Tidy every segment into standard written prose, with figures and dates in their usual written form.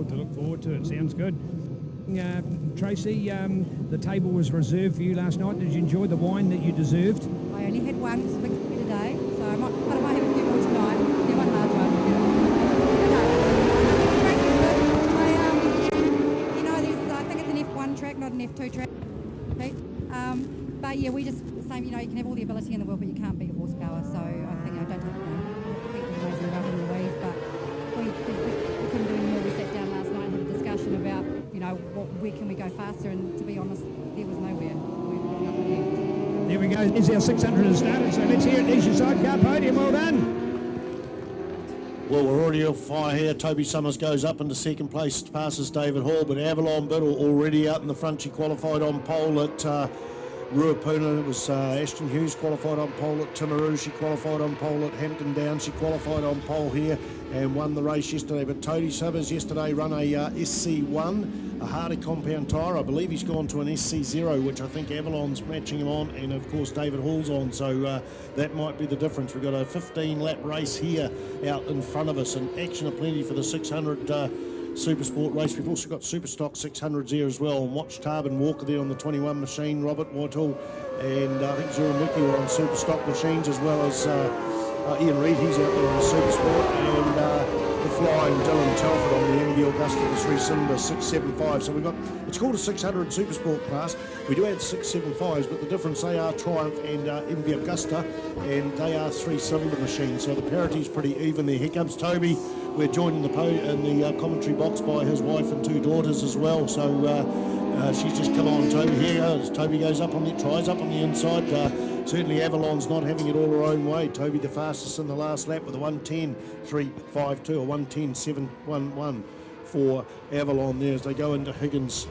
to look forward to. It sounds good. Tracy, the table was reserved for you last night. Did you enjoy the wine that you deserved? I only had one victory today, so I might have a few more tonight. Yeah, one large one. I think it's an F1 track, not an F2 track. Okay? But yeah, we just same. You can have all the ability in the world, but you can't beat horsepower. So I think I don't think the amazing rub in the weeds, but we couldn't do any more. We sat down last night and had a discussion about where can we go faster, and to be honest, there was nowhere. We got nothing left. There we go. There's our 600 has started. So let's hear it. There's your sidecar podium. Well done. Well, we're already on fire here. Toby Summers goes up into second place, passes David Hall, but Avalon Biddle already out in the front. She qualified on pole at Ruapuna. It was Ashton Hughes qualified on pole at Timaru. She qualified on pole at Hampton Downs. She qualified on pole here and won the race yesterday. But Toby Summers yesterday run a SC1, a Hardy compound tyre. I believe he's gone to an SC0, which I think Avalon's matching him on, and of course David Hall's on. So that might be the difference. We've got a 15-lap race here out in front of us, and action aplenty for the 600 Super Sport race. We've also got Super Stock 600s here as well. And watch Tarbin Walker there on the 21 machine, Robert Whitehall, and I think Zuramiki were on Super Stock machines, as well as Ian Reid, he's out there on the Super Sport, and the flying Dylan Telford on the MV Augusta, the 3 cylinder 675. So we've got, it's called a 600 Super Sport class. We do add 675s, but the difference, they are Triumph and MV Augusta, and they are 3 cylinder machines. So the parity's pretty even there. Here comes Toby. We're joined in the commentary box by his wife and 2 daughters as well. So she's just come on. Toby here goes. Toby goes up on the, tries up on the inside. Certainly Avalon's not having it all her own way. Toby the fastest in the last lap with a 1:10.352 or 1:10.711 for Avalon there as they go into Higgins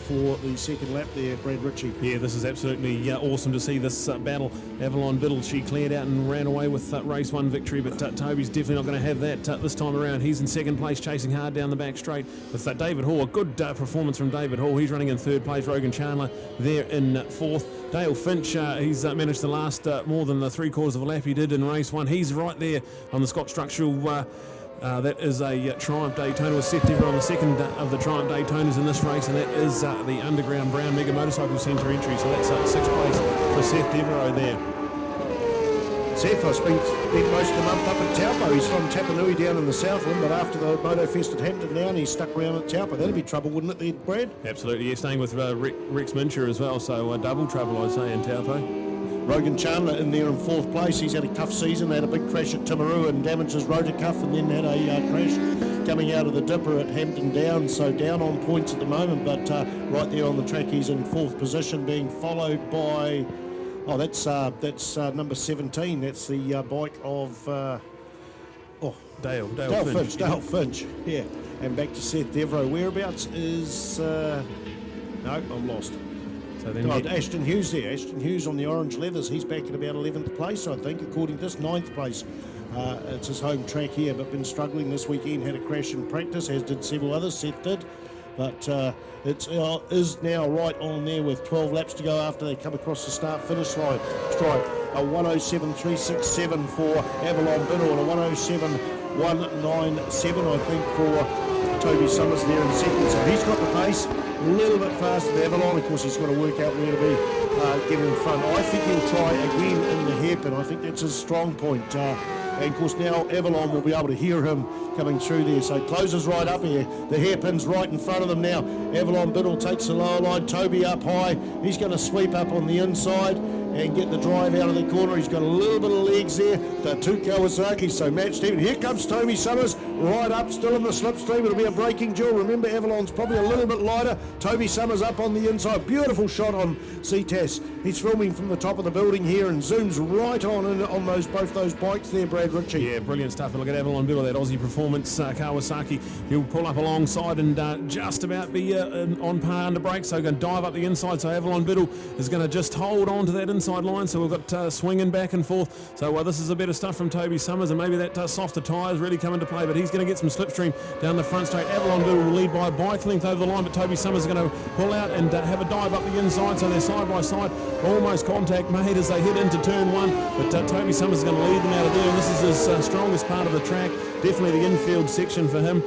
for the second lap there, Brad Ritchie. Yeah, this is absolutely awesome to see this battle. Avalon Biddle, she cleared out and ran away with race 1 victory, but Toby's definitely not going to have that this time around. He's in second place, chasing hard down the back straight with David Hall. A good performance from David Hall. He's running in third place. Rogan Chandler there in fourth. Dale Finch, he's managed to last more than the 3/4 of a lap he did in race 1. He's right there on the Scott Structural. That is a Triumph Daytona with Seth Dever on the second of the Triumph Daytonas in this race, and that is the Underground Brown Mega Motorcycle Centre entry. So that's 6th place for Seth Devereaux there. Seth, I spent most of the month up at Taupo. He's from Tapanui down in the Southland, but after the Moto Fest at Hampton Down, he's stuck around at Taupo. That'd be trouble, wouldn't it there, Brad? Absolutely, yeah, staying with Rex Mincher as well, so double trouble, I'd say, in Taupo. Rogan Chandler in there in 4th place. He's had a tough season, had a big crash at Timaru and damaged his rotor cuff, and then had a crash coming out of the dipper at Hampton Downs, so down on points at the moment, but right there on the track he's in 4th position, being followed by, that's number 17. That's the bike of Dale Finch, yeah. And back to Seth Devereaux. Whereabouts is no, I'm lost. So then Ashton Hughes there. Ashton Hughes on the orange leathers. He's back at about 11th place, I think, according to this, 9th place. It's his home track here, but been struggling this weekend. Had a crash in practice, as did several others. Seth did. But it is now right on there with 12 laps to go after they come across the start-finish line. Strike a 1:07.367 for Avalon Biddle and a 1:07.197, I think, for Toby Summers there in second. So he's got the pace. A little bit faster than Avalon. Of course, he's got to work out where to be getting in front. I think he'll try again in the hairpin. I think that's his strong point. And of course now Avalon will be able to hear him coming through there. So closes right up here. The hairpin's right in front of them now. Avalon Biddle takes the lower line. Toby up high. He's going to sweep up on the inside and get the drive out of the corner. He's got a little bit of legs there. The 2 Kawasaki, so matched even. Here comes Toby Summers, right up, still in the slipstream. It'll be a braking duel. Remember, Avalon's probably a little bit lighter. Toby Summers up on the inside. Beautiful shot on Ctas. He's filming from the top of the building here and zooms right on in on both those bikes there, Brad Ritchie. Yeah, brilliant stuff. Look at Avalon Biddle, that Aussie Performance Kawasaki. He'll pull up alongside and just about be on par under brakes, so going to dive up the inside. So Avalon Biddle is going to just hold on to that inside line. So we've got swinging back and forth. So this is a better stuff from Toby Summers, and maybe that softer tyres really come into play, but he's going to get some slipstream down the front straight. Avalon Biddle will lead by a bike length over the line, but Toby Summers is going to pull out and have a dive up the inside. So they're side by side, almost contact made as they head into turn 1, but Toby Summers is going to lead them out of there, and this is his strongest part of the track. Definitely the infield section for him.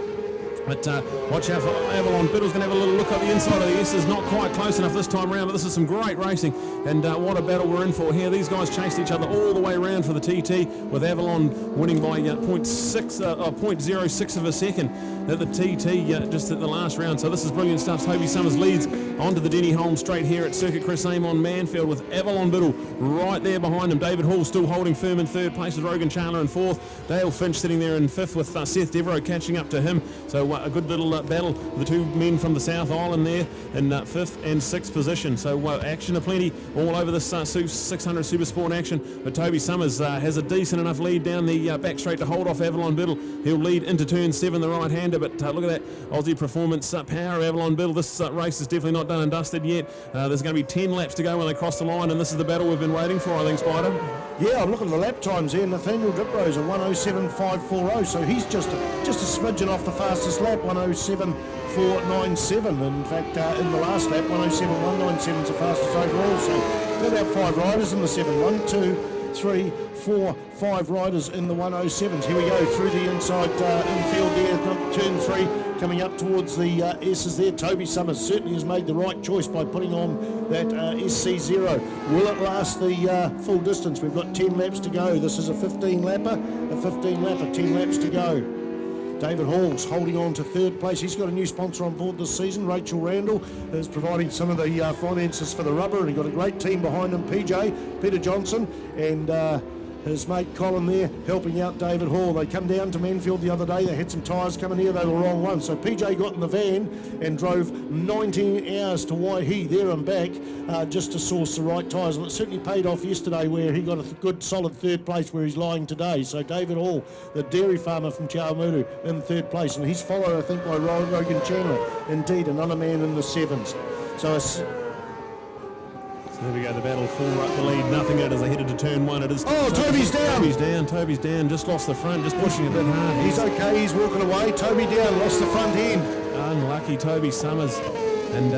But watch out for Avalon Biddle's going to have a little look at the inside of the S's. Not quite close enough this time around, but this is some great racing. And what a battle we're in for here. These guys chased each other all the way around for the TT, with Avalon winning by 0.06 of a second at the TT just at the last round. So this is brilliant stuff. Toby Summers leads onto the Denny Holmes straight here at Circuit Chris Aim on Manfeild, with Avalon Biddle right there behind him. David Hall still holding firm in third place with Rogan Chandler in fourth. Dale Finch sitting there in fifth with Seth Devereaux catching up to him. So a good little battle. The two men from the South Island there in fifth and sixth position. So action aplenty all over this 600 Super Sport action. But Toby Summers has a decent enough lead down the back straight to hold off Avalon Biddle. He'll lead into turn 7, the right-hander. But look at that Aussie performance power, Avalon Biddle. This race is definitely not done and dusted yet. There's going to be 10 laps to go when they cross the line, and this is the battle we've been waiting for, I think, Spider. Yeah, I'm looking at the lap times here. Nathaniel Diprose a 107.540, so he's just a smidgen off the fastest lap, 107.497. In fact, in the last lap, 107.197 is the fastest overall. So we've got about 5 riders in the 7. 1, 2, 3, 4, 5 riders in the 107s. Here we go through the inside infield there, turn 3, coming up towards the S's there. Toby Summers certainly has made the right choice by putting on that SC0. Will it last the full distance? We've got 10 laps to go. This is a 15-lapper, 10 laps to go. David Hall's holding on to third place. He's got a new sponsor on board this season. Rachel Randall is providing some of the finances for the rubber, and he's got a great team behind him. Peter Johnson, and his mate Colin there helping out David Hall. They come down to Manfeild the other day. They had some tyres coming here. They were wrong one. So PJ got in the van and drove 19 hours to Waihi there and back just to source the right tyres. And it certainly paid off yesterday, where he got a good solid third place where he's lying today. So David Hall, the dairy farmer from Chaumuru, in third place. And he's followed, I think, by Rogan Chandler. Indeed, another man in the 7s. So there we go, the battle for the lead. Nothing in it as they headed to turn 1. It is. Oh, Toby's down. Toby's down. Just lost the front, just pushing a bit hard. He's okay, he's walking away. Toby down, lost the front end. Unlucky Toby Summers. And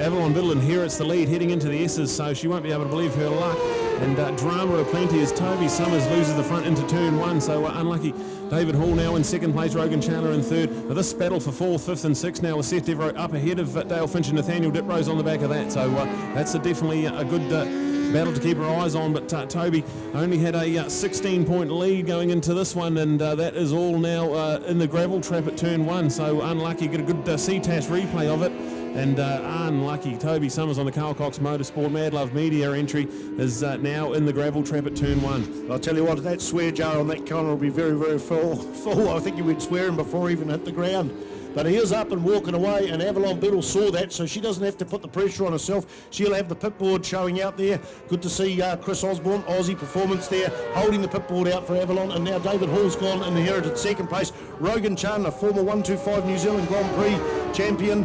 Avalon Biddle inherits the lead heading into the S's, so she won't be able to believe her luck. And drama aplenty as Toby Summers loses the front into turn 1, so unlucky. David Hall now in second place, Rogan Chandler in third. But this battle for 4th, 5th and 6th now with Seth Devereaux up ahead of Dale Finch and Nathaniel Diprose on the back of that. So that's definitely a good battle to keep our eyes on. But Toby only had a 16-point lead going into this one, and that is all now in the gravel trap at turn 1. So unlucky, get a good Ctas replay of it. And unlucky, Toby Summers on the Carl Cox Motorsport Mad Love Media entry is now in the gravel trap at turn 1. I'll tell you what, that swear jar on that corner will be very, very full. I think he would swear him before he even hit the ground. But he is up and walking away, and Avalon Biddle saw that, so she doesn't have to put the pressure on herself. She'll have the pit board showing out there. Good to see Chris Osborne, Aussie performance there, holding the pit board out for Avalon. And now David Hall's gone and inherited second place. Rogan Chandler, former 125 New Zealand Grand Prix champion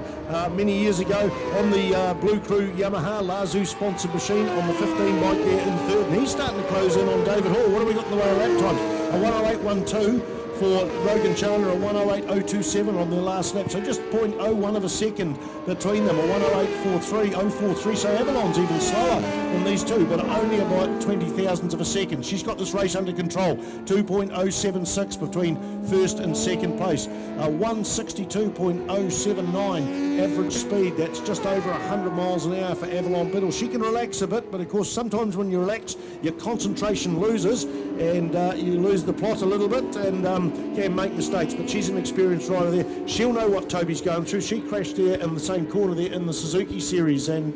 many years ago on the Blue Crew Yamaha Lazu sponsored machine on the 15 bike there in third. And he's starting to close in on David Hall. What have we got in the way of lap times? A 108.12. For Rogan Chandler, a 108.027 on their last lap, so just 0.01 of a second between them, a 108.43, so Avalon's even slower than these two, but only about 20 thousandths of a second. She's got this race under control, 2.076 between first and second place, a 162.079 average speed. That's just over 100 miles an hour for Avalon Biddle. She can relax a bit, but of course sometimes when you relax, your concentration loses, and you lose the plot a little bit, and can make mistakes, but she's an experienced rider there. She'll know what Toby's going through. She crashed there in the same corner there in the Suzuki series, and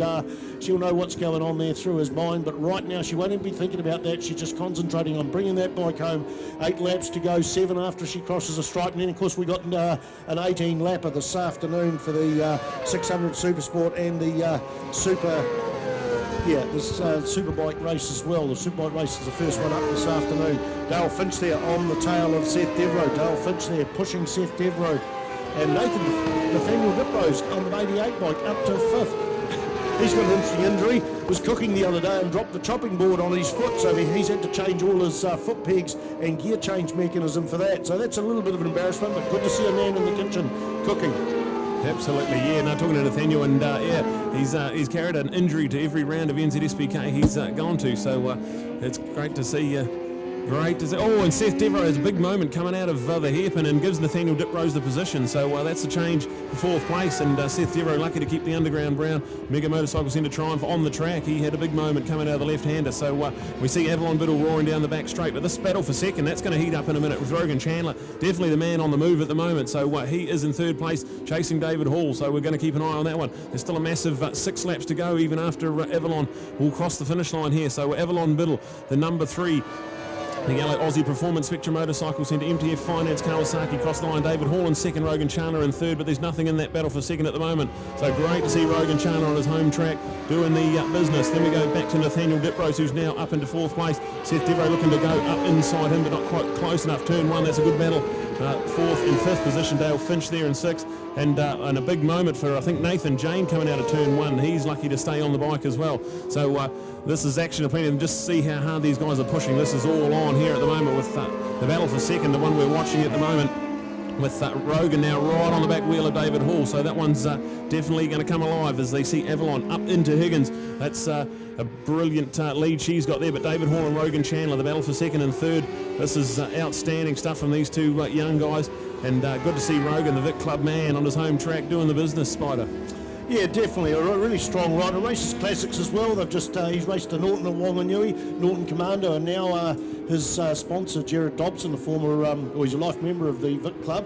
she'll know what's going on there through his mind, but right now she won't even be thinking about that. She's just concentrating on bringing that bike home. 8 laps to go, 7 after she crosses a stripe, and then of course we got an 18 lapper this afternoon for the 600 Super Sport and the this Superbike race as well. The Superbike race is the first one up this afternoon. Dale Finch there on the tail of Seth Devereaux. Dale Finch there pushing Seth Devereaux. And Nathaniel Diprose on the 88 bike up to 5th. He's got an interesting injury. Was cooking the other day and dropped the chopping board on his foot, so he's had to change all his foot pegs and gear change mechanism for that. So that's a little bit of an embarrassment, but good to see a man in the kitchen cooking. Absolutely, yeah. Now talking to Nathaniel, and he's carried an injury to every round of NZSBK he's gone to, so it's great to see Great to see. Oh, and Seth Devereaux has a big moment coming out of the hairpin and gives Nathaniel Diprose the position. So that's a change for 4th place. And Seth Devereaux lucky to keep the Underground Brown Mega Motorcycle Centre Triumph on the track. He had a big moment coming out of the left-hander. So we see Avalon Biddle roaring down the back straight. But this battle for second, that's going to heat up in a minute with Rogan Chandler. Definitely the man on the move at the moment. So he is in 3rd place chasing David Hall. So we're going to keep an eye on that one. There's still a massive 6 laps to go even after Avalon will cross the finish line here. So Avalon Biddle, the number 3. The yellow Aussie Performance Spectrum Motorcycle Centre, MTF Finance, Kawasaki cross the line. David Hall in 2nd, Rogan Chandler in 3rd, but there's nothing in that battle for 2nd at the moment. So great to see Rogan Chandler on his home track doing the business. Then we go back to Nathaniel Diprose, who's now up into 4th place. Seth Devereaux looking to go up inside him, but not quite close enough. Turn 1, that's a good battle. 4th and 5th position, Dale Finch there in 6th. And a big moment for, I think, Nathan Jane coming out of turn 1. He's lucky to stay on the bike as well. So this is action of plenty, and just see how hard these guys are pushing. This is all on here at the moment with the battle for 2nd, the one we're watching at the moment, with Rogan now right on the back wheel of David Hall. So that one's definitely going to come alive as they see Avalon up into Higgins. That's a brilliant lead she's got there, but David Hall and Rogan Chandler, the battle for 2nd and 3rd. This is outstanding stuff from these two young guys, and good to see Rogan, the Vic Club man, on his home track doing the business, Spider. Yeah, definitely. A really strong rider. Races classics as well. They've just he's raced a Norton at Wanganui, Norton Commando, and now his sponsor, Jared Dobson, the former, he's a life member of the Vic Club.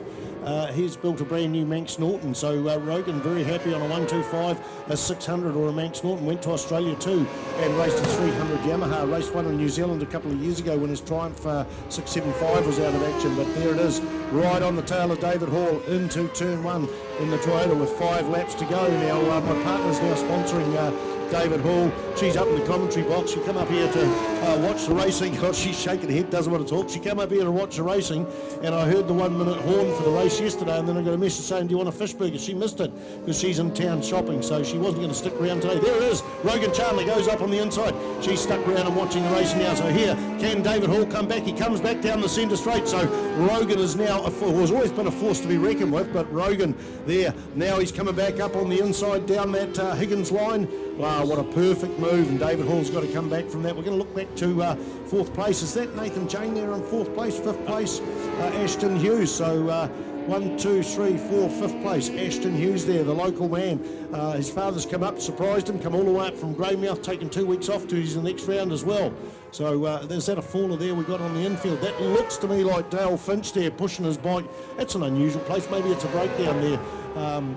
He's built a brand new Manx Norton, so Rogan very happy on a 125, a 600 or a Manx Norton. Went to Australia too and raced a 300 Yamaha. Raced one in New Zealand a couple of years ago when his Triumph 675 was out of action, but there it is, right on the tail of David Hall into turn 1 in the Toyota with 5 laps to go. Now my partner's now sponsoring David Hall. She's up in the commentary box. She come up here to watch the racing. God, she's shaking her head, doesn't want to talk. She came up here to watch the racing, and I heard the 1 minute horn for the race yesterday, and then I got a message saying, do you want a fish burger? She missed it because she's in town shopping, so she wasn't going to stick around today. There it is. Rogan Chandler goes up on the inside. She's stuck around and watching the racing now. So here, can David Hall come back? He comes back down the centre straight. So Rogan is now, has always been a force to be reckoned with, but Rogan there. Now he's coming back up on the inside down that Higgins line. Wow, what a perfect move, and David Hall's got to come back from that. We're going to look back to 4th place. Is that Nathan Jane there in 4th place? 5th place, Ashton Hughes. So 1, 2, 3, 4, 5th place. Ashton Hughes there, the local man. His father's come up, surprised him, come all the way up from Greymouth, taking 2 weeks off to his next round as well. So there's that a faller there we got on the infield. That looks to me like Dale Finch there pushing his bike. That's an unusual place. Maybe it's a breakdown there.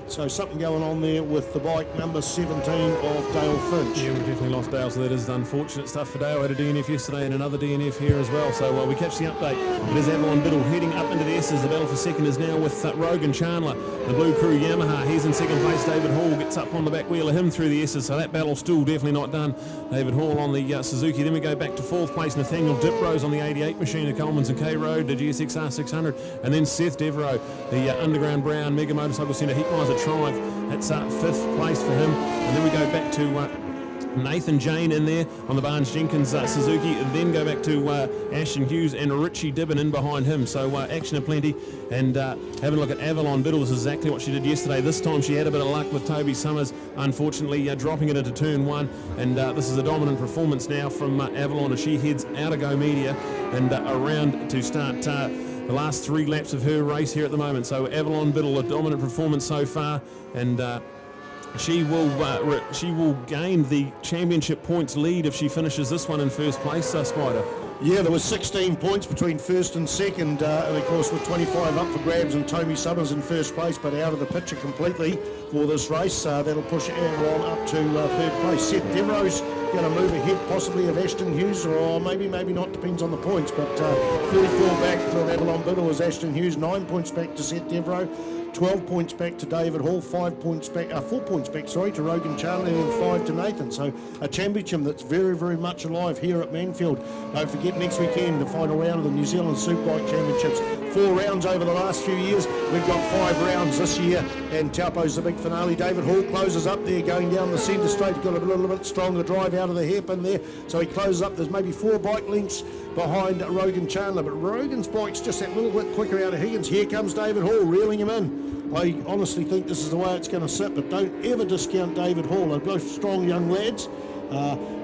So something going on there with the bike number 17 of Dale Finch. Yeah, we definitely lost Dale, so that is unfortunate stuff for Dale. Had a DNF yesterday and another DNF here as well. So we catch the update. It is Avalon Biddle heading up into the S's. The battle for 2nd is now with Rogan Chandler, the Blue Crew Yamaha. He's in 2nd place. David Hall gets up on the back wheel of him through the S's, so that battle's still definitely not done. David Hall on the Suzuki. Then we go back to 4th place. Nathaniel Diprose on the 88 machine at Coleman's and K Road, the GSXR 600, and then Seth Devereaux, the Underground Brown Mega Motorcycle Centre Heatmiser Triumph. That's 5th place for him. And then we go back to Nathan Jane in there on the Barnes Jenkins Suzuki, and then go back to Ashton Hughes and Richie Dibbin in behind him. So action aplenty, and having a look at Avalon Biddle. This is exactly what she did yesterday. This time she had a bit of luck with Toby Summers, unfortunately dropping it into turn 1, and this is a dominant performance now from Avalon as she heads out of Go Media and around to start the last 3 laps of her race here at the moment. So Avalon Biddle, a dominant performance so far, and she will gain the championship points lead if she finishes this one in 1st place, Spider. Yeah, there was 16 points between 1st and 2nd, and of course with 25 up for grabs and Toby Summers in 1st place, but out of the picture completely for this race. That'll push Avalon up to 3rd place. Seth Devereaux's going to move ahead possibly of Ashton Hughes, or maybe not, depends on the points, but 44 back from Avalon Biddle was Ashton Hughes, 9 points back to Seth Devereaux, 12 points back to David Hall, 4 points back to Rogan Chandler, and 5 to Nathan. So a championship that's very, very much alive here at Manfeild. Don't forget next weekend the final round of the New Zealand Superbike Championships. 4 rounds over the last few years. We've got 5 rounds this year, and Taupo's the big finale. David Hall closes up there going down the centre straight. He's got a little bit stronger drive out of the hairpin there, so he closes up. There's maybe 4 bike lengths behind Rogan Chandler, but Rogan's bike's just that little bit quicker out of Higgins. Here comes David Hall reeling him in. I honestly think this is the way it's going to sit, but don't ever discount David Hall. They're both strong young lads,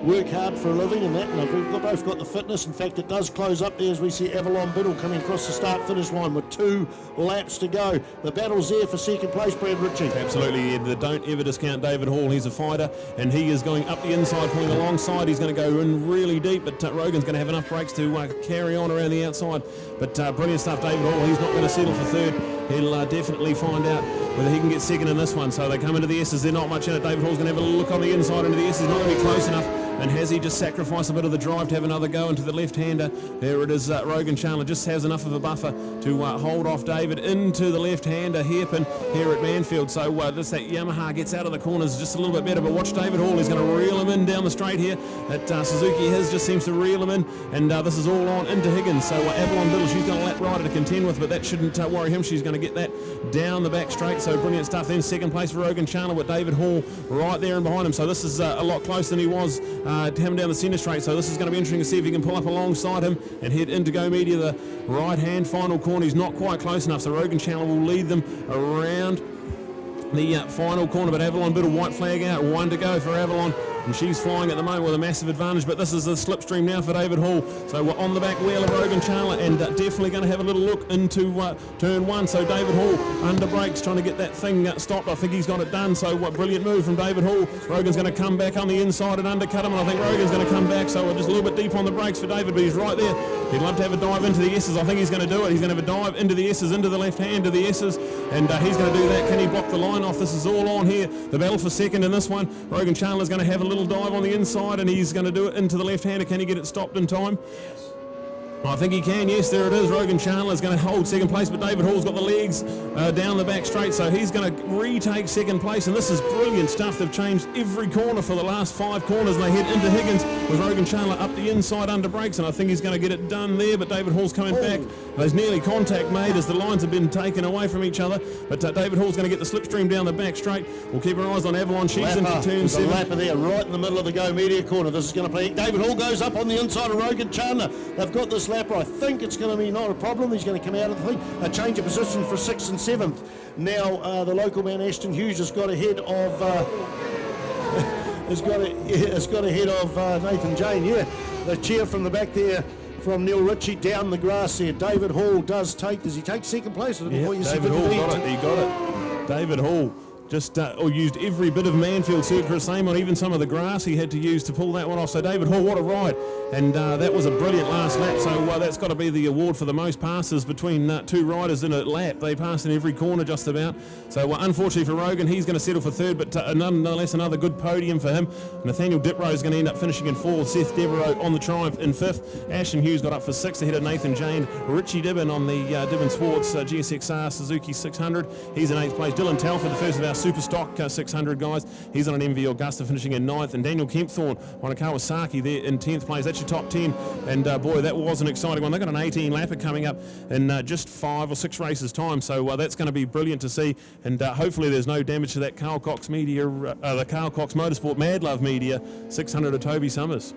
work hard for a living and that, and they've both got the fitness. In fact, it does close up there as we see Avalon Biddle coming across the start-finish line with 2 laps to go. The battle's there for second place, Brad Ritchie. Absolutely, Ed. Don't ever discount David Hall. He's a fighter, and he is going up the inside, pulling alongside. He's going to go in really deep, but Rogan's going to have enough brakes to carry on around the outside. But brilliant stuff, David Hall. He's not going to settle for third. He'll definitely find out whether he can get second in this one. So they come into the S's. They're not much in it. David Hall's going to have a look on the inside into the S's. He's not going to be close enough. And has he just sacrificed a bit of the drive to have another go into the left-hander? There it is. Rogan Chandler just has enough of a buffer to hold off David into the left-hander hairpin here at Manfeild. So this that Yamaha gets out of the corners just a little bit better. But watch David Hall. He's going to reel him in down the straight here. That Suzuki his just seems to reel him in. And this is all on into Higgins. So Avalon Biddle, she's got a lap rider to contend with, but that shouldn't worry him. She's going to get that down the back straight. So brilliant stuff. Then second place for Rogan Chandler with David Hall right there and behind him. So this is a lot closer than he was him down the centre straight. So this is going to be interesting to see if he can pull up alongside him and head into Go Media, the right-hand final corner. He's not quite close enough, so Rogan Chandler will lead them around the final corner, but Avalon Biddle, white flag out, 1 to go for Avalon, and she's flying at the moment with a massive advantage, but this is a slipstream now for David Hall. So we're on the back wheel of Rogan Chandler, and definitely going to have a little look into turn 1. So David Hall under brakes, trying to get that thing stopped. I think he's got it done. So what brilliant move from David Hall. Rogan's going to come back on the inside and undercut him, and I think Rogan's going to come back. So we're just a little bit deep on the brakes for David, but he's right there. He'd love to have a dive into the S's. I think he's going to do it. He's going to have a dive into the S's, into the left hand to the S's, and he's going to do that. Can he block the line off? This is all on here. The battle for second in this one. Rogan Chandler's going to have a little dive on the inside, and he's going to do it into the left-hander. Can he get it stopped in time? I think he can. Yes, there it is. Rogan Chandler's going to hold second place, but David Hall's got the legs down the back straight, so he's going to retake second place, and this is brilliant stuff. They've changed every corner for the last 5 corners, and they head into Higgins with Rogan Chandler up the inside under brakes, and I think he's going to get it done there, but David Hall's coming back. There's nearly contact made as the lines have been taken away from each other, but David Hall's going to get the slipstream down the back straight. We'll keep our eyes on Avalon. She's into turn 7. Lapper there, right in the middle of the Go Media corner. This is going to play. David Hall goes up on the inside of Rogan Chandler. They've got this lapper. I think it's going to be not a problem. He's going to come out of the thing. A change of position for 6th and 7th. Now the local man Ashton Hughes has got ahead of ahead of Nathan Jane. Yeah, the cheer from the back there from Neil Ritchie down the grass there. David Hall does he take second place? David Hall got it. He got it. David Hall just used every bit of Manfeild circuit, same on even some of the grass he had to use to pull that one off. So David Hall, what a ride. And that was a brilliant last lap. So that's got to be the award for the most passes between 2 riders in a lap. They passed in every corner just about. So unfortunately for Rogan, he's going to settle for 3rd, but nonetheless another good podium for him. Nathaniel Diprose is going to end up finishing in 4th. Seth Devereaux on the triumph in 5th. Ashton Hughes got up for 6th ahead of Nathan Jane. Richie Dibben on the Dibben Sports GSXR Suzuki 600. He's in 8th place. Dylan Telford, the first of our Super Stock 600 guys. He's on an MV Augusta finishing in 9th. And Daniel Kempthorne on a Kawasaki there in 10th place. That's your top 10. And boy, that was an exciting one. They've got an 18 lapper coming up in just 5 or 6 races time. So that's going to be brilliant to see. And hopefully there's no damage to that Carl Cox Media, the Carl Cox Motorsport Mad Love Media 600 of Toby Summers.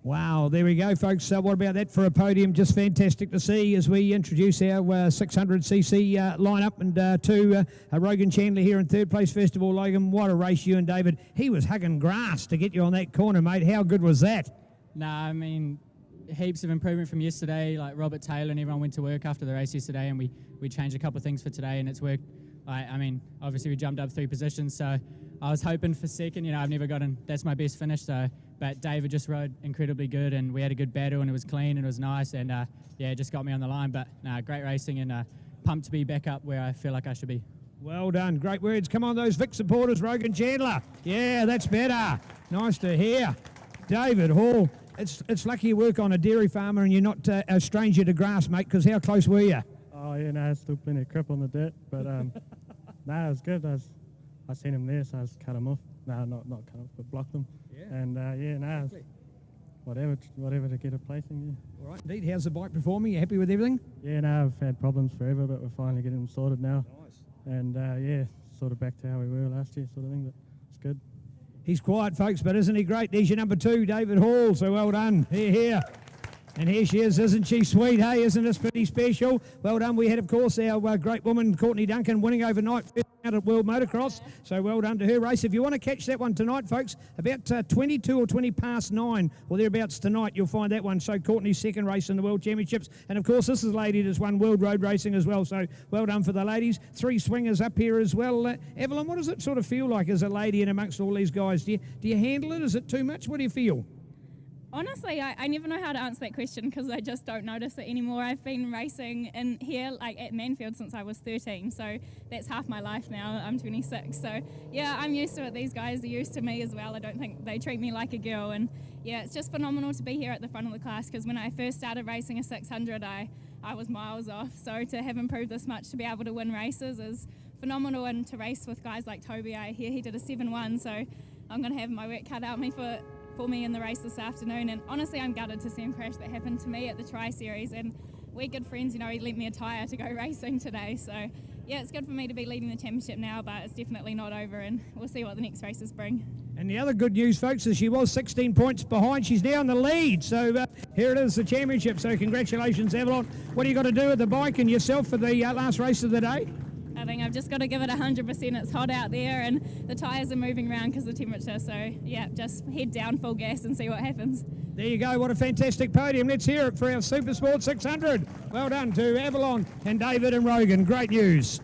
Wow, there we go, folks. What about that for a podium? Just fantastic to see as we introduce our 600cc lineup. And to Rogan Chandler here in third place. First of all, Logan, what a race you and David. He was hugging grass to get you on that corner, mate. How good was that? Nah, I mean, heaps of improvement from yesterday. Like Robert Taylor and everyone went to work after the race yesterday, and we changed a couple of things for today, and it's worked. I mean, obviously we jumped up 3 positions, so I was hoping for second. You know, I've never gotten, that's my best finish, so. But David just rode incredibly good, and we had a good battle, and it was clean and it was nice, and yeah, it just got me on the line. But great racing, and pumped to be back up where I feel like I should be. Well done, great words. Come on, those Vic supporters, Rogan Chandler. Yeah, that's better. Nice to hear. David Hall, it's lucky you work on a dairy farmer and you're not a stranger to grass, mate, because how close were you? Oh yeah, no, still plenty of crip on the dirt, but no, it was good. I seen him there, so I just cut him off. No, not cut off, but blocked them. Yeah. And yeah, no, whatever to get a placing. Yeah. All right, indeed. How's the bike performing? You happy with everything? Yeah, no, I've had problems forever, but we're finally getting them sorted now. Nice. And yeah, sort of back to how we were last year, sort of thing. But it's good. He's quiet, folks, but isn't he great? There's your number 2, David Hall. So well done. Here. And here she is, isn't she sweet? Hey, isn't this pretty special? Well done. We had, of course, our great woman, Courtney Duncan, winning overnight out at World Motocross. So well done to her race. If you want to catch that one tonight, folks, about 22 or 20 past 9 or thereabouts tonight, you'll find that one. So Courtney's second race in the World Championships. And, of course, this is a lady that's won World Road Racing as well. So well done for the ladies. 3 swingers up here as well. Evelyn, what does it sort of feel like as a lady in amongst all these guys? Do you handle it? Is it too much? What do you feel? Honestly, I never know how to answer that question because I just don't notice it anymore. I've been racing in here, like at Manfeild, since I was 13, so that's half my life now. I'm 26, so yeah, I'm used to it. These guys are used to me as well. I don't think they treat me like a girl, and yeah, it's just phenomenal to be here at the front of the class because when I first started racing a 600, I was miles off, so to have improved this much to be able to win races is phenomenal, and to race with guys like Toby, I hear he did a 7-1, so I'm going to have my work cut out for me in the race this afternoon. And honestly, I'm gutted to see him crash. That happened to me at the Tri-Series, and we're good friends. You know, he lent me a tyre to go racing today, so yeah, it's good for me to be leading the championship now, but it's definitely not over, and we'll see what the next races bring. And the other good news, folks, is she was 16 points behind. She's now in the lead, so here it is, the championship. So congratulations, Avalon. What do you got to do with the bike and yourself for the last race of the day? I think I've just got to give it 100%. It's hot out there and the tyres are moving around because of the temperature. So, yeah, just head down full gas and see what happens. There you go. What a fantastic podium. Let's hear it for our Supersport 600. Well done to Avalon and David and Rogan. Great news.